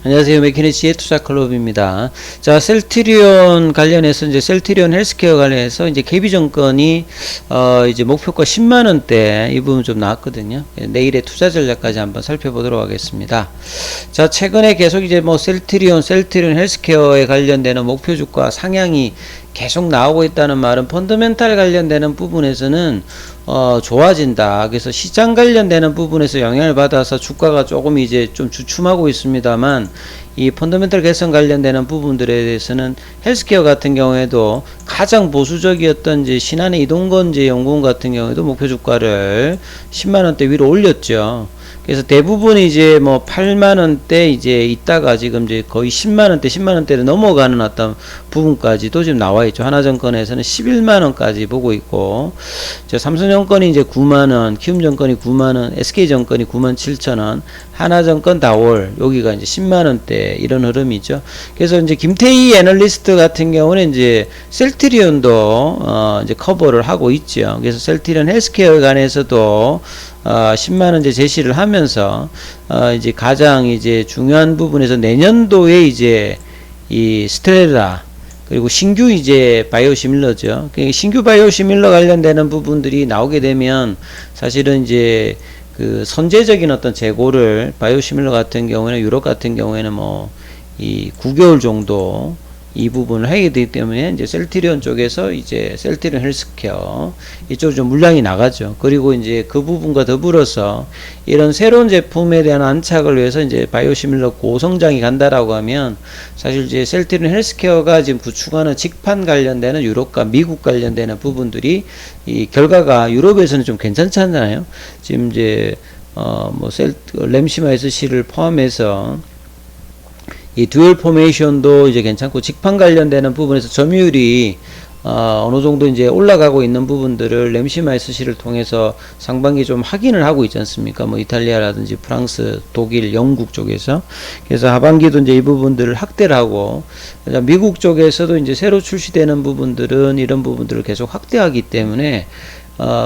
안녕하세요. 맥키니치의 투자클럽입니다. 자, 셀트리온 관련해서 이제 셀트리온 헬스케어 관련해서 이제 KB증권이 이제 목표가 10만원대 이 부분 좀 나왔거든요. 내일의 투자 전략까지 한번 살펴보도록 하겠습니다. 자, 최근에 계속 이제 뭐 셀트리온 헬스케어에 관련되는 목표 주가 상향이 계속 나오고 있다는 말은 펀더멘탈 관련되는 부분에서는 좋아진다. 그래서 시장 관련되는 부분에서 영향을 받아서 주가가 조금 이제 좀 주춤하고 있습니다만, 이 펀더멘탈 개선 관련되는 부분들에 대해서는 헬스케어 같은 경우에도 가장 보수적이었던 이제 신한의 이동건 연구원 같은 경우에도 목표 주가를 10만원대 위로 올렸죠. 그래서 대부분이 이제 뭐 8만원대 이제 있다가 지금 이제 거의 10만원대를 넘어가는 어떤 부분까지도 지금 나와 있죠. 하나증권에서는 11만원까지 보고 있고, 삼성증권이 이제 9만원, 키움증권이 9만원, SK증권이 97,000원, 하나증권 다올, 여기가 이제 10만원대 이런 흐름이죠. 그래서 이제 김태희 애널리스트 같은 경우는 이제 셀트리온도 이제 커버를 하고 있죠. 그래서 셀트리온 헬스케어에 관해서도 10만원 이제 제시를 하면서, 이제 가장 이제 중요한 부분에서 내년도에 이제 이 스텔라, 그리고 신규 이제 바이오시밀러죠. 신규 바이오시밀러 관련되는 부분들이 나오게 되면 사실은 이제 그 선제적인 어떤 재고를 바이오시밀러 같은 경우에는 유럽 같은 경우에는 뭐 이 9개월 정도 이 부분을 하게 되기 때문에 이제 셀트리온 쪽에서 이제 셀트리온 헬스케어 이쪽으로 좀 물량이 나가죠. 그리고 이제 그 부분과 더불어서 이런 새로운 제품에 대한 안착을 위해서 이제 바이오시밀러 고성장이 간다라고 하면, 사실 이제 셀트리온 헬스케어가 지금 구축하는 직판 관련되는 유럽과 미국 관련되는 부분들이 이 결과가 유럽에서는 좀 괜찮지 않나요? 지금 이제 뭐 램시마 SC를 포함해서 이 듀얼 포메이션도 이제 괜찮고, 직판 관련되는 부분에서 점유율이 어느 정도 이제 올라가고 있는 부분들을 램시마 SC를 통해서 상반기 좀 확인을 하고 있지 않습니까? 뭐 이탈리아라든지 프랑스, 독일, 영국 쪽에서. 그래서 하반기도 이제 이 부분들을 확대를 하고, 미국 쪽에서도 이제 새로 출시되는 부분들은 이런 부분들을 계속 확대하기 때문에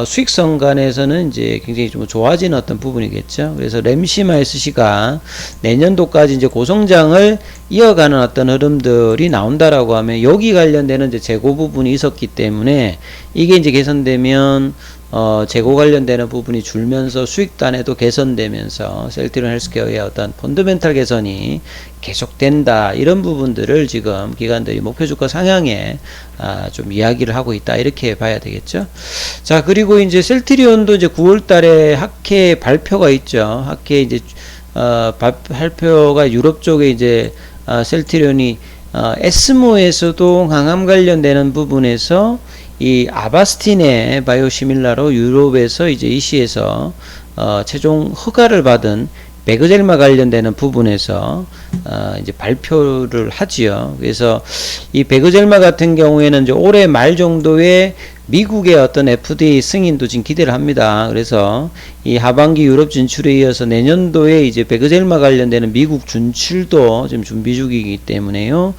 수익성 간에서는 이제 굉장히 좀 좋아지는 어떤 부분이겠죠. 그래서 램시마 SC가 내년도까지 이제 고성장을 이어가는 어떤 흐름들이 나온다라고 하면, 여기 관련되는 이제 재고 부분이 있었기 때문에 이게 이제 개선되면 재고 관련되는 부분이 줄면서 수익단에도 개선되면서 셀트리온 헬스케어의 어떤 펀더멘탈 개선이 계속된다, 이런 부분들을 지금 기관들이 목표 주가 상향에 좀 이야기를 하고 있다, 이렇게 봐야 되겠죠. 자, 그리고 이제 셀트리온도 이제 9월 달에 학회 발표가 있죠. 학회 이제 발표가 유럽 쪽에 이제 셀트리온이 에스모에서도 항암 관련되는 부분에서 이 아바스틴의 바이오시밀라로 유럽에서 이제 EC에서 최종 허가를 받은 베그젤마 관련되는 부분에서 이제 발표를 하지요. 그래서 이 베그젤마 같은 경우에는 이제 올해 말 정도에 미국의 어떤 FDA 승인도 지금 기대를 합니다. 그래서 이 하반기 유럽 진출에 이어서 내년도에 이제 베그젤마 관련되는 미국 진출도 지금 준비 중이기 때문에요.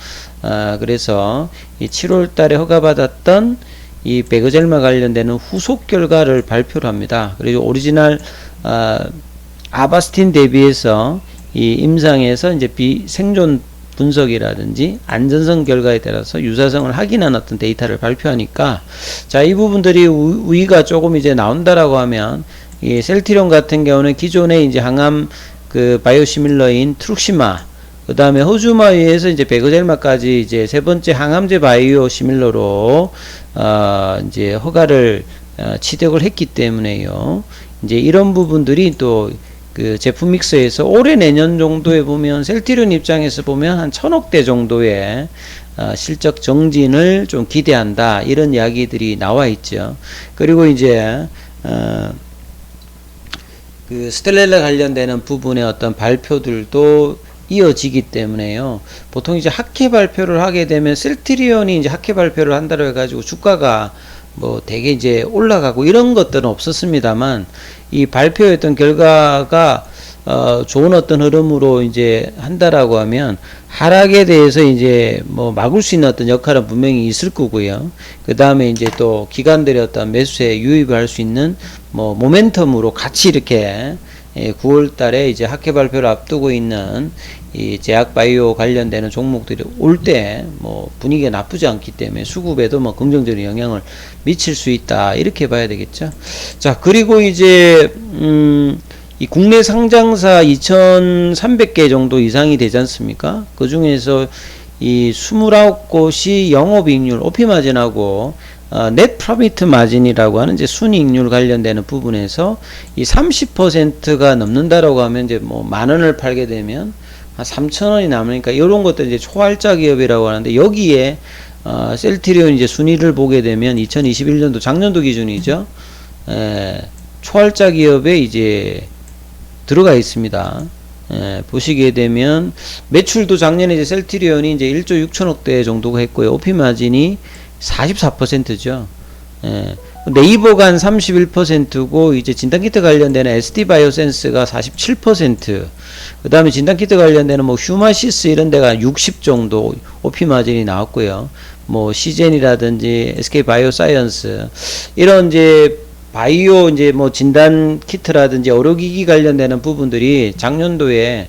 그래서 이 7월 달에 허가받았던 이 베그젤마 관련되는 후속 결과를 발표를 합니다. 그리고 오리지널 아바스틴 대비해서 이 임상에서 이제 생존 분석이라든지 안전성 결과에 따라서 유사성을 확인한 어떤 데이터를 발표하니까, 자, 이 부분들이 우위가 조금 이제 나온다라고 하면, 이 셀트리온 같은 경우는 기존에 이제 항암 그 바이오시밀러인 트룩시마, 그 다음에 호주마위에서 이제 베그젤마까지 이제 세 번째 항암제 바이오시밀러로 이제 허가를 취득을 했기 때문에요. 이제 이런 부분들이 또 그 제품 믹스에서 올해 내년 정도에 보면 셀트리온 입장에서 보면 한 1000억대 정도의 실적 정진을 좀 기대한다, 이런 이야기들이 나와 있죠. 그리고 이제 그 스텔렐라 관련되는 부분의 어떤 발표들도 이어지기 때문에요. 보통 이제 학회 발표를 하게 되면 셀트리온이 이제 학회 발표를 한다고 해가지고 주가가 뭐 되게 이제 올라가고 이런 것들은 없었습니다만, 이 발표했던 결과가 좋은 어떤 흐름으로 이제 한다라고 하면 하락에 대해서 이제 뭐 막을 수 있는 어떤 역할은 분명히 있을 거고요. 그 다음에 이제 또 기관들의 어떤 매수에 유입을 할 수 있는 뭐 모멘텀으로 같이 이렇게 9월 달에 이제 학회 발표를 앞두고 있는 이 제약 바이오 관련되는 종목들이 올 때 뭐 분위기가 나쁘지 않기 때문에 수급에도 뭐 긍정적인 영향을 미칠 수 있다, 이렇게 봐야 되겠죠. 자, 그리고 이제 이 국내 상장사 2,300개 정도 이상이 되지 않습니까? 그 중에서 이 29곳이 영업이익률, OP 마진하고 넷 프로피트 마진이라고 하는 이제 순이익률 관련되는 부분에서 이 30%가 넘는다라고 하면 이제 뭐 10,000원을 팔게 되면 한 3,000원이 남으니까 이런 것들 이제 초활자 기업이라고 하는데, 여기에 셀트리온 이제 순위를 보게 되면 2021년도 작년도 기준이죠. 초활자 기업에 이제 들어가 있습니다. 보시게 되면 매출도 작년에 이제 셀트리온이 이제 1조 6천억대 정도가 했고요. OP 마진이 44%죠. 네이버가 한 31%고, 이제 진단키트 관련되는 SD바이오센스가 47%, 그 다음에 진단키트 관련되는 뭐 휴마시스 이런 데가 60 정도 OP 마진이 나왔고요. 뭐 시젠이라든지 SK바이오사이언스 이런 이제 바이오 이제 뭐 진단키트라든지 의료기기 관련되는 부분들이 작년도에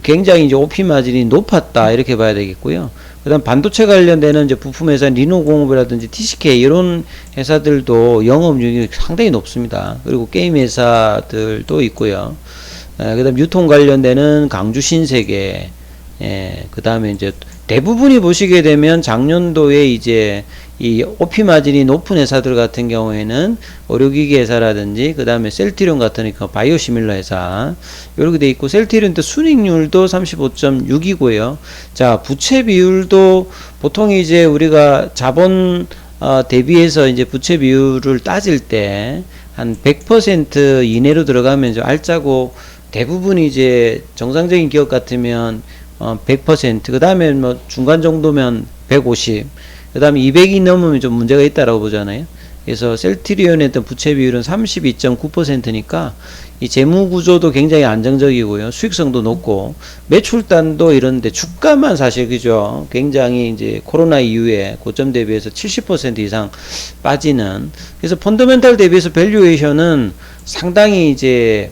굉장히 이제 OP 마진이 높았다, 이렇게 봐야 되겠고요. 그 다음 반도체 관련되는 이제 부품회사 리노공업이라든지 TCK 이런 회사들도 영업이익률이 상당히 높습니다. 그리고 게임 회사들도 있고요. 그 다음 유통 관련되는 강주 신세계, 그 다음에 이제 대부분이 보시게 되면 작년도에 이제 이 OP 마진이 높은 회사들 같은 경우에는 의료기기 회사라든지 그 다음에 셀트리온 같으니까 바이오시밀러 회사 이렇게 돼 있고, 셀트리온도 순이익률도 35.6이고요. 자, 부채 비율도 보통 이제 우리가 자본 대비해서 이제 부채 비율을 따질 때 한 100% 이내로 들어가면 좀 알짜고, 대부분 이제 정상적인 기업 같으면 100%, 그 다음에 뭐 중간 정도면 150, 그 다음에 200이 넘으면 좀 문제가 있다라고 보잖아요. 그래서 셀트리온의 어떤 부채 비율은 32.9%니까 이 재무 구조도 굉장히 안정적이고요. 수익성도 높고, 매출단도 이런데 주가만 사실 그죠. 굉장히 이제 코로나 이후에 고점 대비해서 70% 이상 빠지는, 그래서 펀더멘탈 대비해서 밸류에이션은 상당히 이제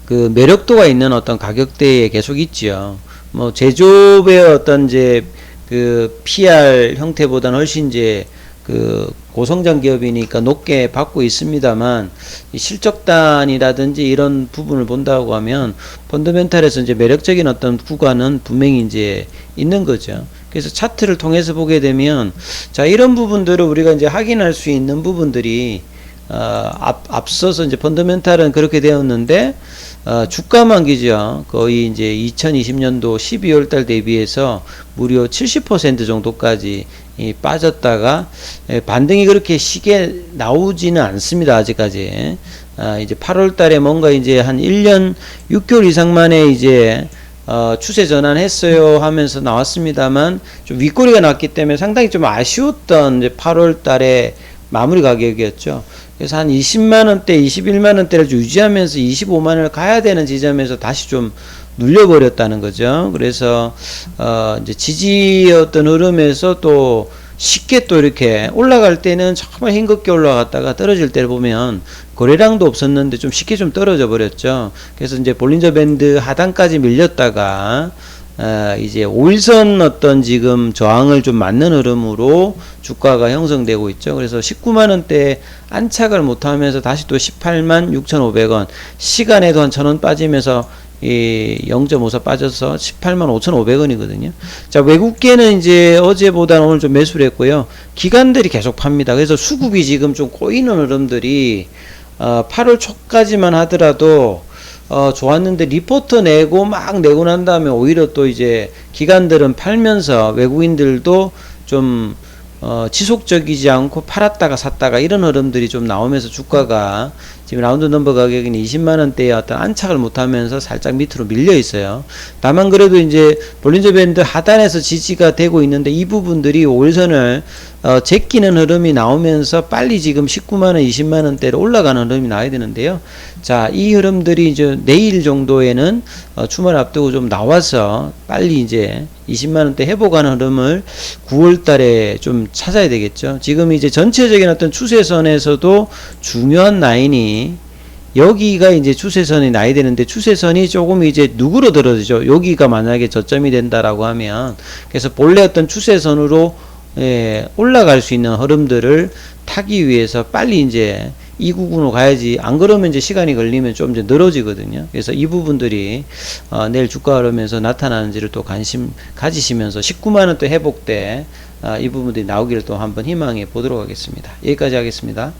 그 매력도가 있는 어떤 가격대에 계속 있지요. 뭐 제조업의 어떤 이제 그 PR 형태보다는 훨씬 이제 그 고성장 기업이니까 높게 받고 있습니다만, 이 실적단이라든지 이런 부분을 본다고 하면 펀더멘탈에서 이제 매력적인 어떤 구간은 분명히 이제 있는 거죠. 그래서 차트를 통해서 보게 되면, 자, 이런 부분들을 우리가 이제 확인할 수 있는 부분들이 앞서서 이제 펀더멘탈은 그렇게 되었는데, 주가만 기죠. 거의 이제 2020년도 12월 달 대비해서 무려 70% 정도까지 빠졌다가 반등이 그렇게 시게 나오지는 않습니다. 아직까지. 이제 8월 달에 뭔가 이제 한 1년 6개월 이상 만에 이제 추세 전환했어요 하면서 나왔습니다만, 좀 윗꼬리가 났기 때문에 상당히 좀 아쉬웠던 이제 8월 달에 마무리 가격이었죠. 그래서 한 20만원대, 21만원대를 유지하면서 25만원을 가야 되는 지점에서 다시 좀 눌려버렸다는 거죠. 그래서, 이제 지지의 어떤 흐름에서 또 쉽게 또 이렇게 올라갈 때는 정말 힘겹게 올라갔다가 떨어질 때를 보면 거래량도 없었는데 좀 쉽게 좀 떨어져 버렸죠. 그래서 이제 볼린저 밴드 하단까지 밀렸다가, 이제 5일선 어떤 지금 저항을 좀 맞는 흐름으로 주가가 형성되고 있죠. 그래서 19만원대 안착을 못하면서 다시 또 18만 6,500원, 시간에도 한 1,000원 빠지면서 이 0.54 빠져서 18만 5,500원이거든요. 자, 외국계는 이제 어제보다는 오늘 좀 매수를 했고요. 기관들이 계속 팝니다. 그래서 수급이 지금 좀 꼬이는 흐름들이 8월 초까지만 하더라도 좋았는데, 리포트 내고 막 내고 난 다음에 오히려 또 이제 기관들은 팔면서 외국인들도 좀 지속적이지 않고 팔았다가 샀다가 이런 흐름들이 좀 나오면서 주가가 지금 라운드 넘버 가격은 20만원대에 어떤 안착을 못하면서 살짝 밑으로 밀려 있어요. 다만 그래도 이제 볼린저 밴드 하단에서 지지가 되고 있는데, 이 부분들이 5일선을 제끼는 흐름이 나오면서 빨리 지금 19만원, 20만원대로 올라가는 흐름이 나와야 되는데요. 자, 이 흐름들이 이제 내일 정도에는 주말 앞두고 좀 나와서 빨리 이제 20만원대 회복하는 흐름을 9월 달에 좀 찾아야 되겠죠. 지금 이제 전체적인 어떤 추세선에서도 중요한 라인이 여기가 이제 추세선이 나야 되는데 추세선이 조금 이제 누그러들어지죠. 여기가 만약에 저점이 된다라고 하면 그래서 본래 어떤 추세선으로 올라갈 수 있는 흐름들을 타기 위해서 빨리 이제 이 구간으로 가야지. 안 그러면 이제 시간이 걸리면 좀 이제 늘어지거든요. 그래서 이 부분들이 내일 주가 흐르면서 나타나는지를 또 관심 가지시면서 19만원 또 회복 때 이 부분들이 나오기를 또 한번 희망해 보도록 하겠습니다. 여기까지 하겠습니다.